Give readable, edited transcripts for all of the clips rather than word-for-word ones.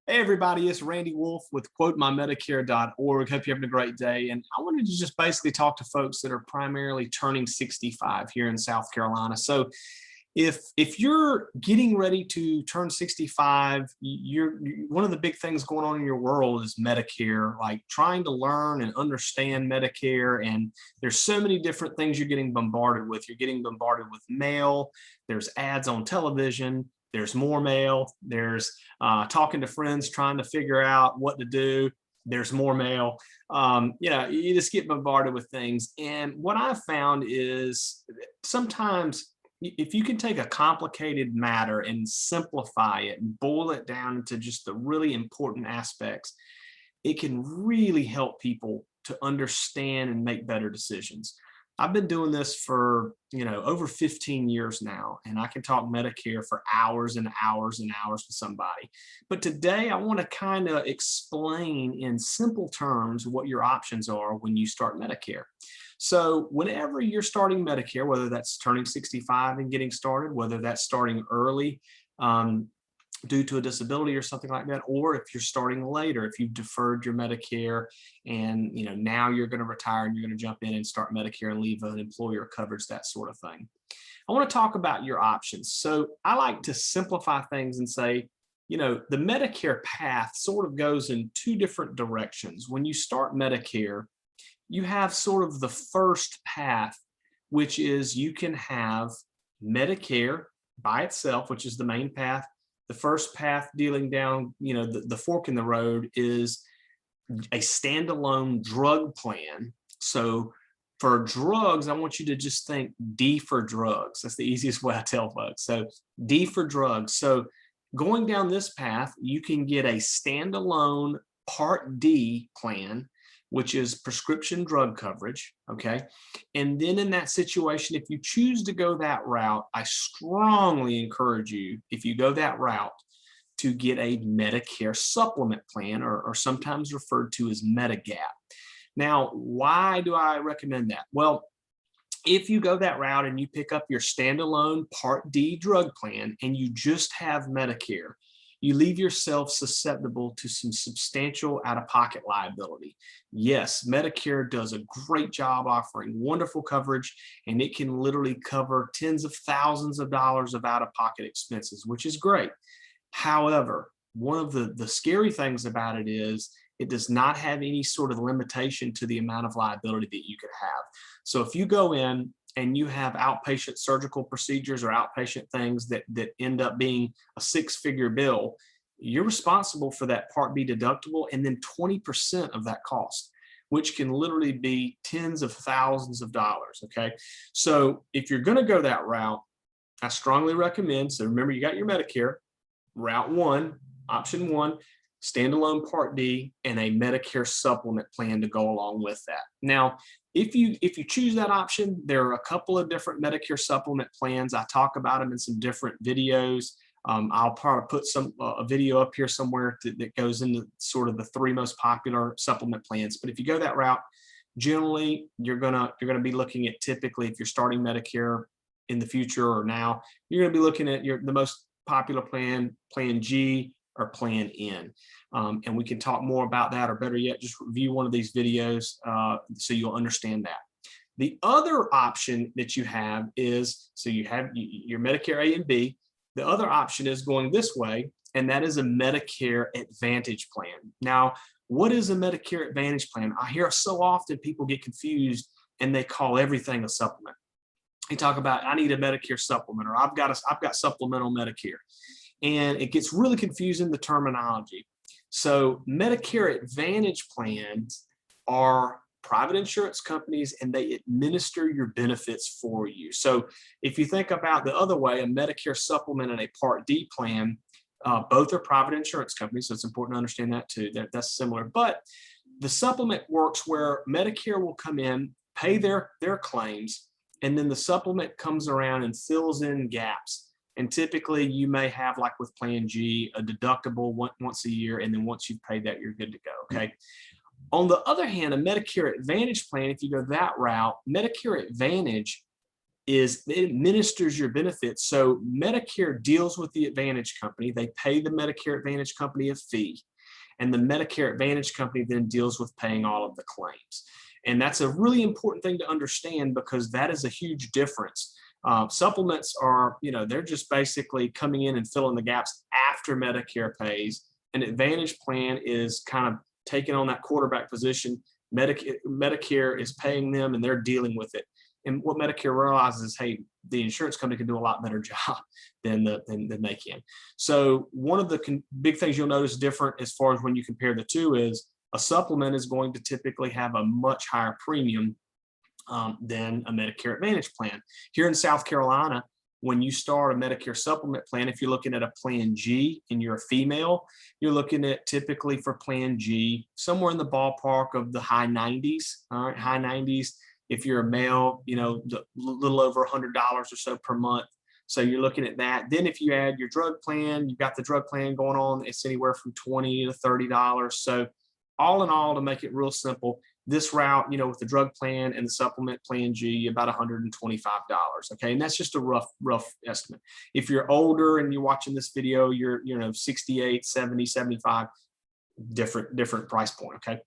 Hey everybody, it's Randy Wolfe with QuoteMyMedicare.org. Hope you're having a great day. And I wanted to just basically talk to folks that are primarily turning 65 here in South Carolina. So if you're getting ready to turn 65, one of the big things going on in your world is Medicare, like trying to learn and understand Medicare. And there's so many different things you're getting bombarded with. You're getting bombarded with mail, there's ads on television, there's more mail, there's talking to friends, trying to figure out what to do. There's more mail. You just get bombarded with things. And what I've found is sometimes if you can take a complicated matter and simplify it and boil it down into just the really important aspects, it can really help people to understand and make better decisions. I've been doing this for, over 15 years now, and I can talk Medicare for hours and hours and hours with somebody. But today I want to kind of explain in simple terms what your options are when you start Medicare. So whenever you're starting Medicare, whether that's turning 65 and getting started, whether that's starting early, due to a disability or something like that, or if you're starting later, if you've deferred your Medicare and now you're going to retire and you're going to jump in and start Medicare and leave an employer coverage, that sort of thing. I want to talk about your options. So I like to simplify things and say, the Medicare path sort of goes in two different directions. When you start Medicare, you have sort of the first path, which is you can have Medicare by itself, which is the main path. The first path dealing down, the fork in the road is a standalone drug plan. So for drugs, I want you to just think D for drugs. That's the easiest way I tell folks. So D for drugs. So going down this path, you can get a standalone Part D plan, which is prescription drug coverage, okay? And then in that situation, if you choose to go that route, I strongly encourage you, if you go that route, to get a Medicare Supplement plan, or sometimes referred to as Medigap. Now, why do I recommend that? Well, if you go that route and you pick up your standalone Part D drug plan and you just have Medicare, you leave yourself susceptible to some substantial out-of-pocket liability. Yes, Medicare does a great job offering wonderful coverage, and it can literally cover tens of thousands of dollars of out-of-pocket expenses, which is great. However, one of the scary things about it is it does not have any sort of limitation to the amount of liability that you could have. So if you go in and you have outpatient surgical procedures or outpatient things that end up being a six-figure bill, you're responsible for that Part B deductible and then 20% of that cost, which can literally be tens of thousands of dollars, okay? So if you're gonna go that route, I strongly recommend, so remember you got your Medicare, route one, option one, standalone Part D, and a Medicare supplement plan to go along with that. Now, if you choose that option, there are a couple of different Medicare supplement plans. I talk about them in some different videos. I'll probably put a video up here somewhere that goes into sort of the three most popular supplement plans. But if you go that route, generally you're gonna be looking at, typically if you're starting Medicare in the future or now, you're gonna be looking at the most popular plan, Plan G or Plan N. And we can talk more about that, or better yet, just review one of these videos so you'll understand that. The other option that you have is, so you have your Medicare A and B. The other option is going this way, and that is a Medicare Advantage plan. Now, what is a Medicare Advantage plan? I hear so often people get confused and they call everything a supplement. They talk about, I need a Medicare supplement, or I've got supplemental Medicare. And it gets really confusing, the terminology. So Medicare Advantage plans are private insurance companies, and they administer your benefits for you. So if you think about the other way, a Medicare supplement and a Part D plan, both are private insurance companies, so it's important to understand that too. That's similar. But the supplement works where Medicare will come in, pay their claims, and then the supplement comes around and fills in gaps. And typically you may have, like with Plan G, a deductible once a year, and then once you've paid that, you're good to go, okay? On the other hand, a Medicare Advantage plan, if you go that route, Medicare Advantage is it administers your benefits. So Medicare deals with the Advantage company. They pay the Medicare Advantage company a fee, and the Medicare Advantage company then deals with paying all of the claims. And that's a really important thing to understand, because that is a huge difference. Supplements are, they're just basically coming in and filling the gaps after Medicare pays. An Advantage plan is kind of taking on that quarterback position. Medicare is paying them and they're dealing with it. And what Medicare realizes is, hey, the insurance company can do a lot better job than they can. So one of the big things you'll notice different as far as when you compare the two is a supplement is going to typically have a much higher premium than a Medicare Advantage plan. Here in South Carolina, when you start a Medicare supplement plan, if you're looking at a Plan G and you're a female, you're looking at typically for Plan G somewhere in the ballpark of the high 90s. All right, high 90s. If you're a male, a little over $100 or so per month. So you're looking at that. Then if you add your drug plan, you've got the drug plan going on, it's anywhere from $20 to $30. So all in all, to make it real simple, this route, with the drug plan and the supplement Plan G, about $125. Okay, and that's just a rough estimate. If you're older and you're watching this video, you're 68, 70, 75, different price point. Okay,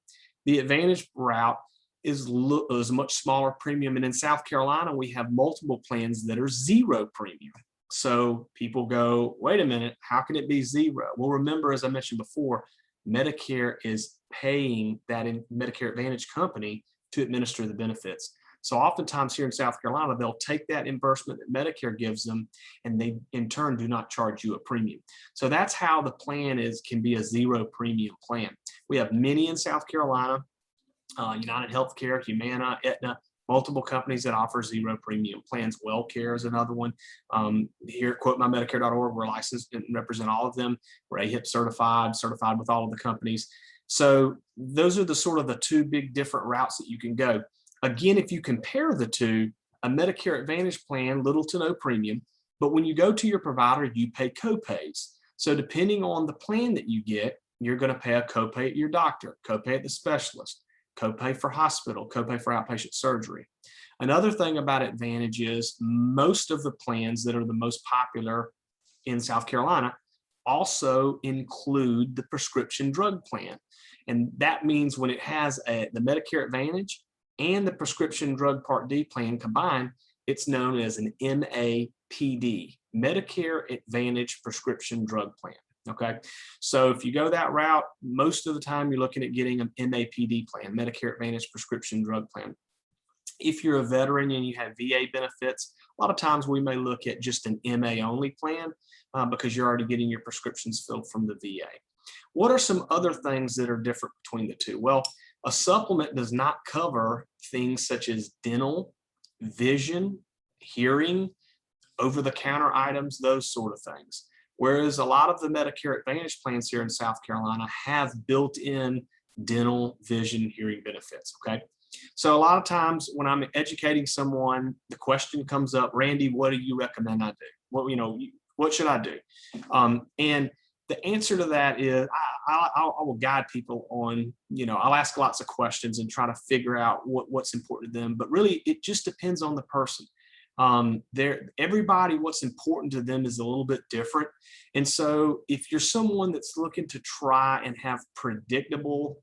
the Advantage route is a much smaller premium, and in South Carolina we have multiple plans that are zero premium. So people go, wait a minute, how can it be zero? Well, remember, as I mentioned before, Medicare is paying that Medicare Advantage company to administer the benefits. So oftentimes here in South Carolina, they'll take that reimbursement that Medicare gives them, and they in turn do not charge you a premium. So that's how the plan can be a zero premium plan. We have many in South Carolina, United Healthcare, Humana, Aetna, multiple companies that offer zero premium plans. WellCare is another one. Here at QuoteMyMedicare.org, we're licensed and represent all of them. We're AHIP certified with all of the companies. So those are the two big different routes that you can go. Again, if you compare the two, a Medicare Advantage plan, little to no premium, but when you go to your provider, you pay copays. So depending on the plan that you get, you're going to pay a copay at your doctor, copay at the specialist, copay for hospital, copay for outpatient surgery. Another thing about Advantage is most of the plans that are the most popular in South Carolina also include the prescription drug plan. And that means when it has the Medicare Advantage and the prescription drug Part D plan combined, it's known as an MAPD, Medicare Advantage Prescription Drug Plan. Okay, so if you go that route, most of the time you're looking at getting an MAPD plan, Medicare Advantage Prescription Drug Plan. If you're a veteran and you have VA benefits, a lot of times we may look at just an MA only plan because you're already getting your prescriptions filled from the VA. What are some other things that are different between the two? Well, a supplement does not cover things such as dental, vision, hearing, over-the-counter items, those sort of things. Whereas a lot of the Medicare Advantage plans here in South Carolina have built-in dental, vision, hearing benefits, okay? So a lot of times when I'm educating someone, the question comes up, Randy, what do you recommend I do? What should I do? And the answer to that is I will guide people on, I'll ask lots of questions and try to figure out what's important to them. But really, it just depends on the person. Everybody, what's important to them is a little bit different. And so if you're someone that's looking to try and have predictable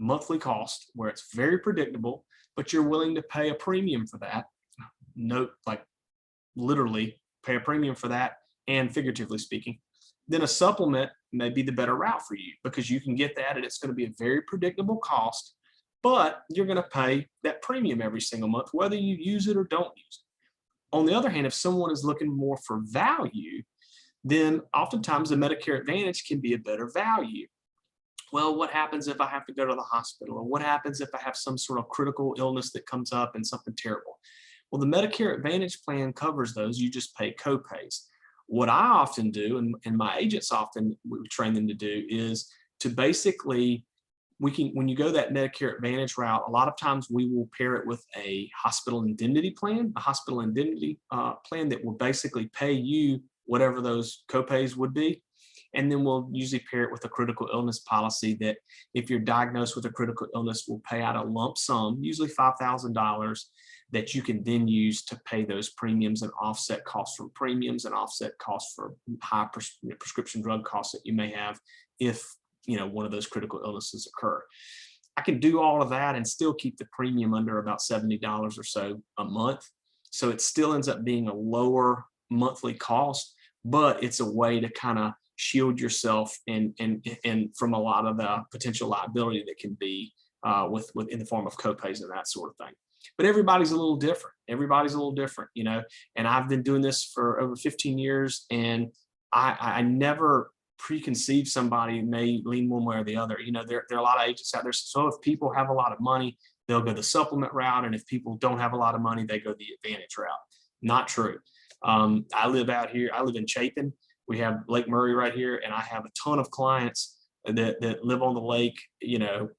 monthly cost where it's very predictable, but you're willing to pay a premium for that, note, like literally pay a premium for that and figuratively speaking, then a supplement may be the better route for you because you can get that and it's going to be a very predictable cost, but you're going to pay that premium every single month, whether you use it or don't use it. On the other hand, if someone is looking more for value, then oftentimes the Medicare Advantage can be a better value. Well, what happens if I have to go to the hospital? Or what happens if I have some sort of critical illness that comes up and something terrible? Well, the Medicare Advantage plan covers those. You just pay copays. What I often do, and my agents often we train them to do, is to basically, when you go that Medicare Advantage route, a lot of times we will pair it with a hospital indemnity plan, plan that will basically pay you whatever those copays would be. And then we'll usually pair it with a critical illness policy that if you're diagnosed with a critical illness, will pay out a lump sum, usually $5,000, that you can then use to pay those premiums and offset costs from premiums and offset costs for high prescription drug costs that you may have if one of those critical illnesses occur. I can do all of that and still keep the premium under about $70 or so a month. So it still ends up being a lower monthly cost, but it's a way to kind of shield yourself and from a lot of the potential liability that can be with in the form of copays and that sort of thing. But everybody's a little different. Everybody's a little different, and I've been doing this for over 15 years, and I never preconceive somebody may lean one way or the other. There are a lot of agents out there. So if people have a lot of money, they'll go the supplement route. And if people don't have a lot of money, they go the Advantage route. Not true. I live out here. I live in Chapin. We have Lake Murray right here. And I have a ton of clients that live on the lake, $1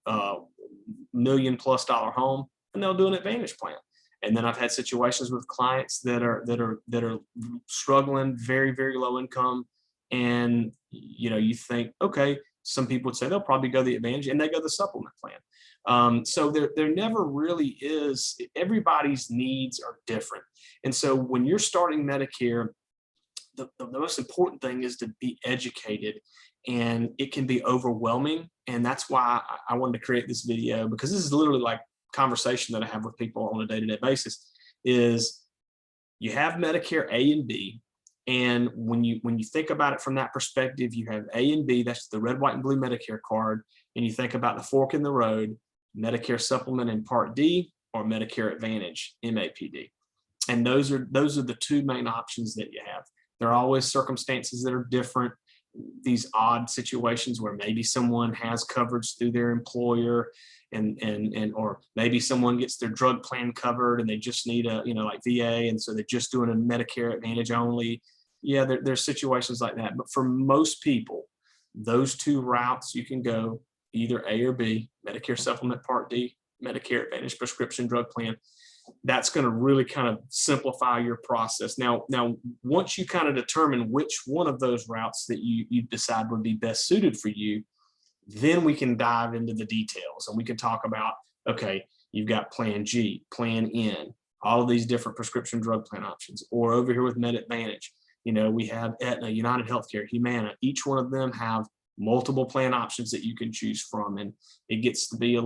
million+ home, and they'll do an Advantage plan. And then I've had situations with clients that are struggling, very, very low income. And, you think, okay, some people would say they'll probably go the Advantage, and they go the supplement plan. So there never really is, everybody's needs are different. And so when you're starting Medicare, the most important thing is to be educated, and it can be overwhelming. And that's why I wanted to create this video, because this is literally like conversation that I have with people on a day-to-day basis. Is you have Medicare A and B. And when you think about it from that perspective, you have A and B, that's the red, white, and blue Medicare card. And you think about the fork in the road, Medicare Supplement in Part D or Medicare Advantage, MAPD. And those are the two main options that you have. There are always circumstances that are different, these odd situations where maybe someone has coverage through their employer, or maybe someone gets their drug plan covered and they just need like VA, and so they're just doing a Medicare Advantage only. Yeah, there's situations like that. But for most people, those two routes you can go, either A or B, Medicare Supplement Part D, Medicare Advantage prescription drug plan. That's going to really kind of simplify your process. Now, once you kind of determine which one of those routes that you decide would be best suited for you, then we can dive into the details, and we can talk about, okay, you've got Plan G, Plan N, all of these different prescription drug plan options. Or over here with Med Advantage, we have Aetna, United Healthcare, Humana. Each one of them have multiple plan options that you can choose from, and it gets to be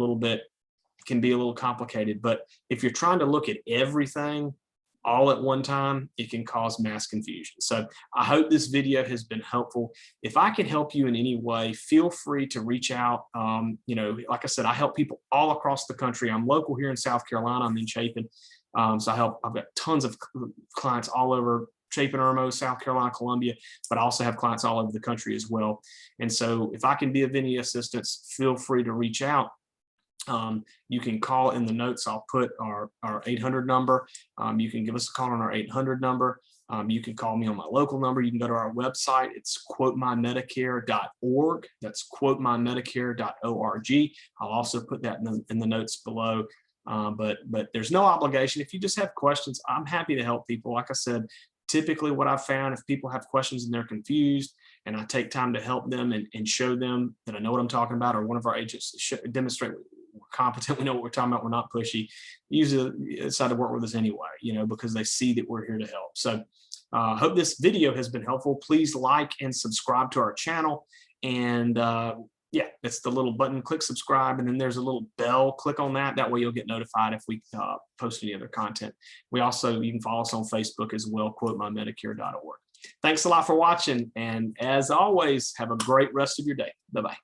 can be a little complicated. But if you're trying to look at everything all at one time, it can cause mass confusion. So I hope this video has been helpful. If I can help you in any way, feel free to reach out. Like I said, I help people all across the country. I'm local here in South Carolina. I'm in Chapin. So I've got tons of clients all over Chapin, Irmo, South Carolina, Columbia, but I also have clients all over the country as well. And so if I can be of any assistance, feel free to reach out. You can call in the notes. I'll put our 800 number. You can give us a call on our 800 number. You can call me on my local number. You can go to our website. It's QuoteMyMedicare.org. That's QuoteMyMedicare.org. I'll also put that in the notes below. But there's no obligation. If you just have questions, I'm happy to help people. Like I said, typically what I've found, if people have questions and they're confused, and I take time to help them and show them that I know what I'm talking about, or one of our agents demonstrate we're competent, we know what we're talking about, we're not pushy, usually decide to work with us anyway, because they see that we're here to help. So I hope this video has been helpful. Please like and subscribe to our channel. And yeah, it's the little button, click subscribe, and then there's a little bell, click on that. That way you'll get notified if we post any other content. You can follow us on Facebook as well, QuoteMyMedicare.org. Thanks a lot for watching. And as always, have a great rest of your day. Bye-bye.